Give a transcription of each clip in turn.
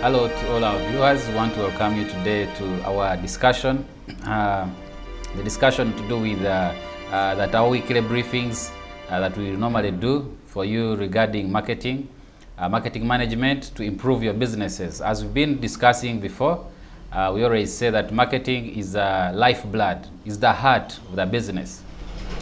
Hello to all our viewers. We want to welcome you today to our discussion. The discussion to do with that our weekly briefings that we normally do for you regarding marketing, marketing management to improve your businesses. As we've been discussing before, we always say that marketing is lifeblood, is the heart of the business.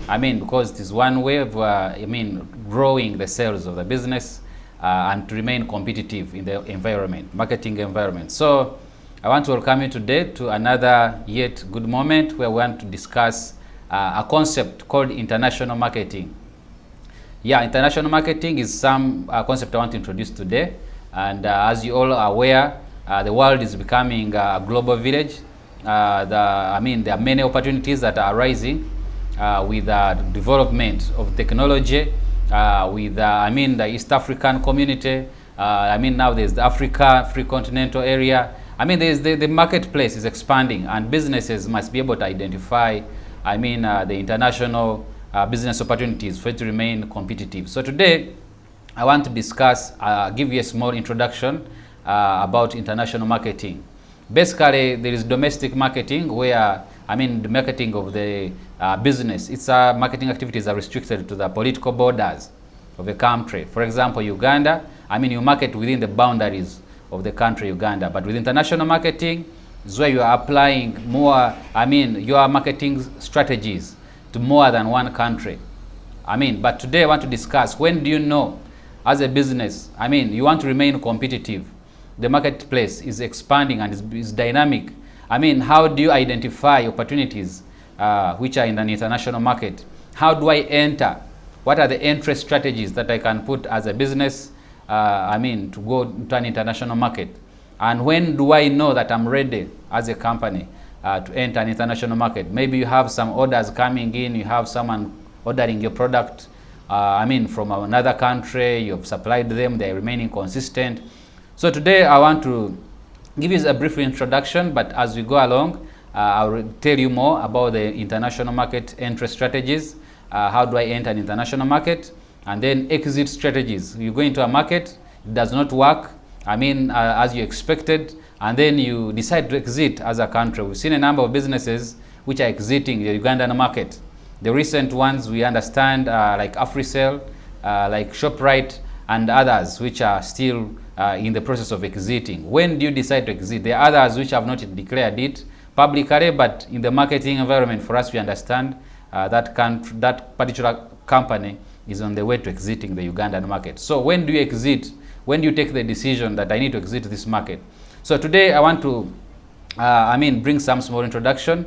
Because it is one way of growing the sales of the business and to remain competitive in the environment, marketing environment. So I want to welcome you today to another yet good moment where we want to discuss a concept called international marketing. Yeah, international marketing is some concept I want to introduce today. And as you all are aware, the world is becoming a global village. There are many opportunities that are arising with the development of technology, with the East African community. Now there's the Africa free continental area. There's the marketplace is expanding, and businesses must be able to identify the international business opportunities for it to remain competitive. So today I want to discuss, give you a small introduction about international marketing. Basically, there is domestic marketing where the marketing of the business, its marketing activities are restricted to the political borders of the country. For example, Uganda, you market within the boundaries of the country Uganda. But with international marketing, is where you are applying more, your marketing strategies to more than one country. But today I want to discuss, when do you know as a business, you want to remain competitive. The marketplace is expanding and is dynamic. How do you identify opportunities which are in an international market? How do I enter? What are the entry strategies that I can put as a business, to go to an international market? And when do I know that I'm ready as a company to enter an international market? Maybe you have some orders coming in, you have someone ordering your product, from another country, you've supplied them, they're remaining consistent. So today I want to give you a brief introduction, but as we go along, I'll tell you more about the international market entry strategies. How do I enter an international market? And then exit strategies. You go into a market, it does not work, as you expected, and then you decide to exit as a country. We've seen a number of businesses which are exiting the Ugandan market. The recent ones we understand like AfriCell, like ShopRite, and others which are still in the process of exiting. When do you decide to exit? There are others which have not declared it publicly, but in the marketing environment, for us, we understand that particular company is on the way to exiting the Ugandan market. So when do you exit? When do you take the decision that I need to exit this market? So today I want to bring some small introduction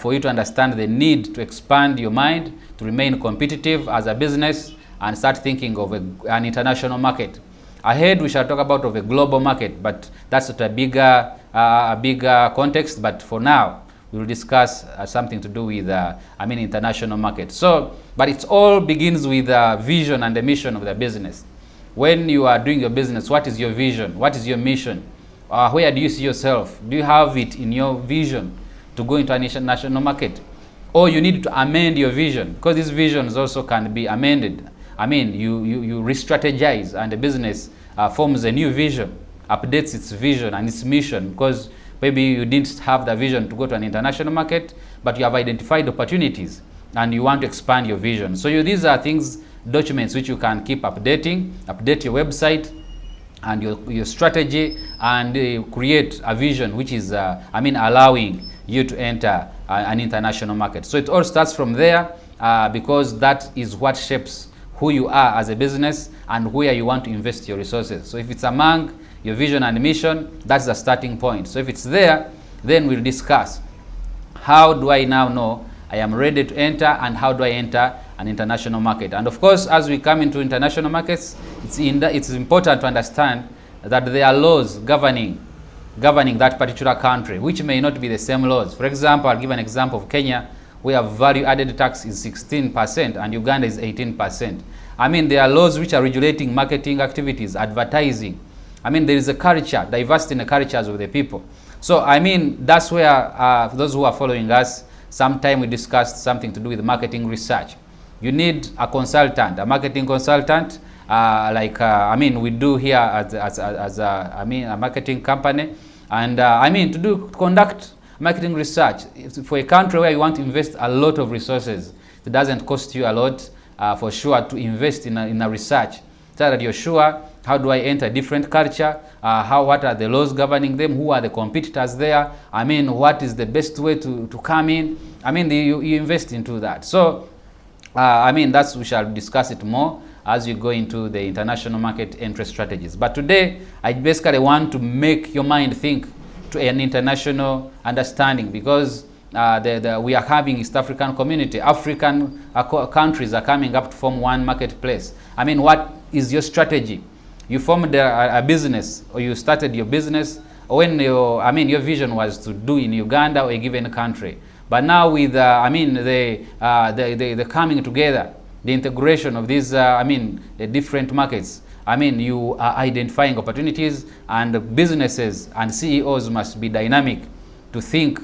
for you to understand the need to expand your mind, to remain competitive as a business, and start thinking of an international market. Ahead, we shall talk about of a global market, but that's at a bigger context. But for now, we will discuss something to do with international market. So, but it all begins with the vision and the mission of the business. When you are doing your business, what is your vision? What is your mission? Where do you see yourself? Do you have it in your vision to go into a national market? Or you need to amend your vision, because these visions also can be amended. You re-strategize, and the business forms a new vision, updates its vision and its mission, because maybe you didn't have the vision to go to an international market, but you have identified opportunities and you want to expand your vision. So these are things, documents which you can keep updating, update your website and your strategy, and create a vision which is allowing you to enter an international market. So it all starts from there because that is what shapes who you are as a business and where you want to invest your resources. So if it's among your vision and mission, that's the starting point. So if it's there, then we'll discuss, how do I now know I am ready to enter, and how do I enter an international market? And of course, as we come into international markets, it's important to understand that there are laws governing that particular country, which may not be the same laws. For example, I'll give an example of Kenya, where value added tax is 16% and Uganda is 18%. There are laws which are regulating marketing activities, advertising. There is a culture, diversity in the cultures of the people. So that's where, for those who are following us, sometime we discussed something to do with marketing research. You need a consultant, a marketing consultant, I mean, we do here as a marketing company. And to conduct marketing research for a country where you want to invest a lot of resources. It doesn't cost you a lot, for sure, to invest in a research, so that you're sure, how do I enter different culture, what are the laws governing them, who are the competitors there, what is the best way to come in. You invest into that. So we shall discuss it more as you go into the international market entry strategies. But today, I basically want to make your mind think to an international understanding, because we are having East African community. African countries are coming up to form one marketplace. What is your strategy? You formed a business, or you started your business when your vision was to do in Uganda or a given country. But now with the coming together, the integration of these the different markets, you are identifying opportunities, and businesses and CEOs must be dynamic to think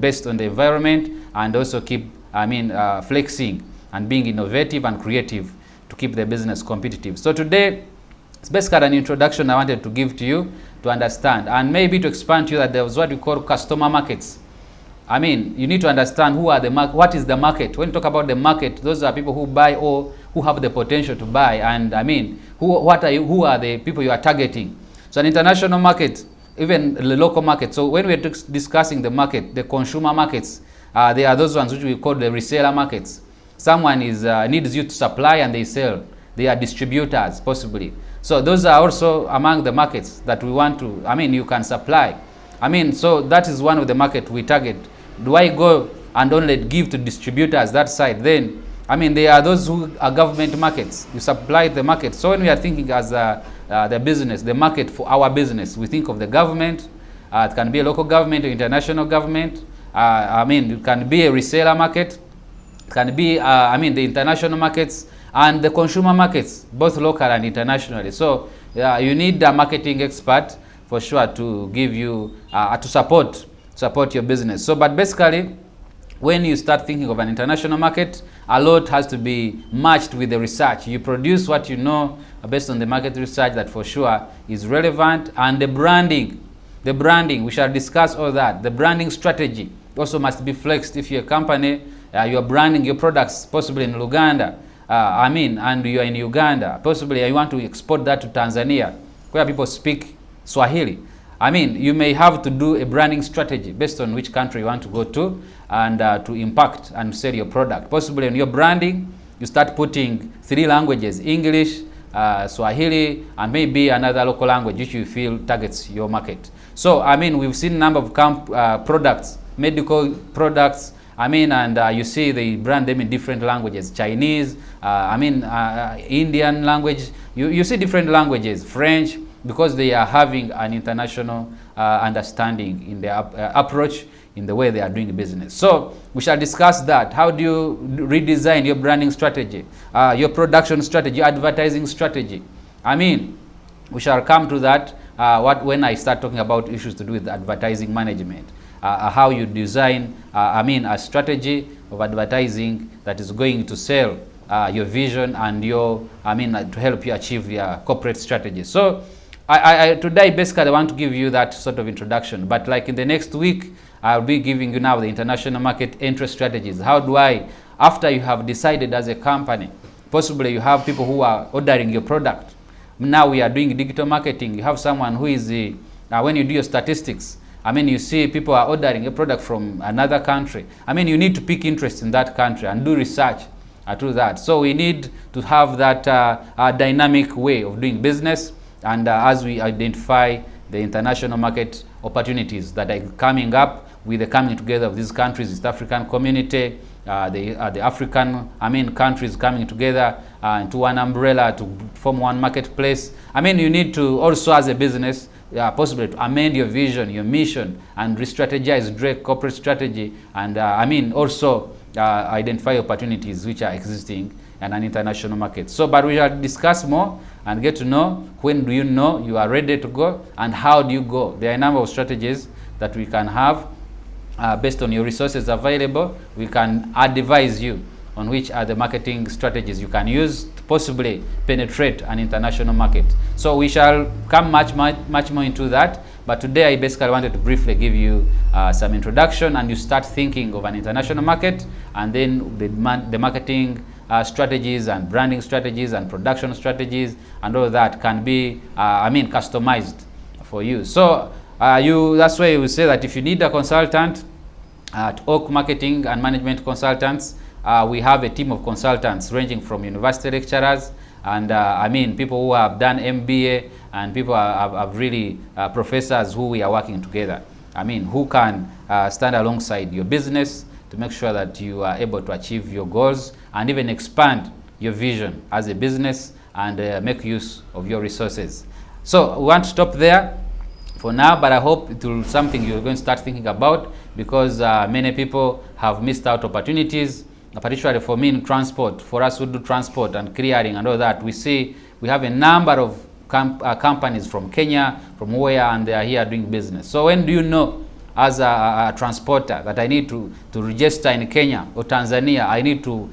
based on the environment, and also keep flexing and being innovative and creative to keep the business competitive. So today, it's basically an introduction I wanted to give to you to understand, and maybe to expand to you that there was what we call customer markets. You need to understand what is the market. When you talk about the market, those are people who buy or who have the potential to buy, and who are the people you are targeting. So an international market, even the local market. So when we are discussing the market, the consumer markets, they are those ones which we call the reseller markets. Someone needs you to supply and they sell. They are distributors, possibly. So those are also among the markets that we want to, you can supply. So that is one of the market we target. Do I go and only give to distributors that side? Then, they are those who are government markets. You supply the market. So when we are thinking as the business, the market for our business, we think of the government. It can be a local government or international government. It can be a reseller market. It can be, the international markets and the consumer markets, both local and internationally. So you need a marketing expert for sure to give you, to support your business. So, but basically, when you start thinking of an international market, a lot has to be matched with the research. You produce what you know based on the market research that for sure is relevant, and the branding, we shall discuss all that. The branding strategy also must be flexed. If you're a company, you are branding your products possibly in Uganda, and you are in Uganda, possibly you want to export that to Tanzania, where people speak Swahili. You may have to do a branding strategy based on which country you want to go to, and to impact and sell your product. Possibly in your branding, you start putting 3 languages, English, Swahili, and maybe another local language which you feel targets your market. So, we've seen a number of products, medical products, and you see they brand them in different languages, Chinese, Indian language, you see different languages, French, because they are having an international understanding in their approach, in the way they are doing business. So we shall discuss that. How do you redesign your branding strategy, your production strategy, advertising strategy? We shall come to that when I start talking about issues to do with advertising management. How you design, a strategy of advertising that is going to sell your vision and your, to help you achieve your corporate strategy. So today, basically, I want to give you that sort of introduction. But like in the next week, I'll be giving you now the international market entry strategies. How do I, after you have decided as a company, possibly you have people who are ordering your product. Now we are doing digital marketing. You have someone who is, when you do your statistics, you see people are ordering a product from another country. You need to pick interest in that country and do research to that. So we need to have that dynamic way of doing business. And as we identify the international market opportunities that are coming up with the coming together of these countries, East African community, the African countries coming together into one umbrella to form one marketplace. You need to also, as a business, possibly to amend your vision, your mission, and re-strategize direct corporate strategy, and also identify opportunities which are existing in an international market. So, but we shall discuss more and get to know when do you know you are ready to go, and how do you go. There are a number of strategies that we can have based on your resources available. We can advise you on which are the marketing strategies you can use to possibly penetrate an international market. So we shall come much more into that, but today I basically wanted to briefly give you some introduction, and you start thinking of an international market, and then the marketing strategies and branding strategies and production strategies and all that can be customized for you. So that's why we say that if you need a consultant at Oak Marketing and Management Consultants, we have a team of consultants ranging from university lecturers and people who have done MBA, and people have really professors who we are working together. Who can stand alongside your business to make sure that you are able to achieve your goals and even expand your vision as a business and make use of your resources. So we won't stop there for now, but I hope it will be something you're going to start thinking about, because many people have missed out opportunities, particularly for me in transport. For us who do transport and clearing and all that, we have a number of companies from Kenya, from where, and they are here doing business. So when do you know, as a transporter, that I need to register in Kenya or Tanzania, I need to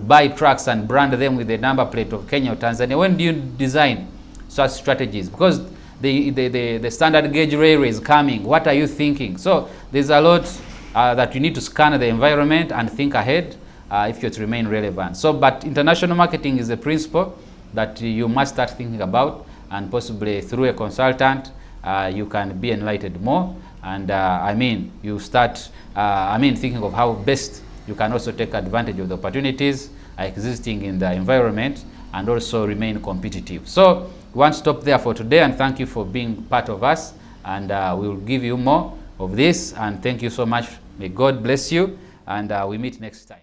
buy trucks and brand them with the number plate of Kenya or Tanzania? When do you design such strategies? Because the standard gauge railway is coming. What are you thinking? So there's a lot that you need to scan the environment and think ahead if you're to remain relevant. So, but international marketing is a principle that you must start thinking about, and possibly through a consultant you can be enlightened more, and you start thinking of how best you can also take advantage of the opportunities existing in the environment and also remain competitive. So we won't stop there for today, and thank you for being part of us, and we will give you more of this, and thank you so much. May God bless you, and we meet next time.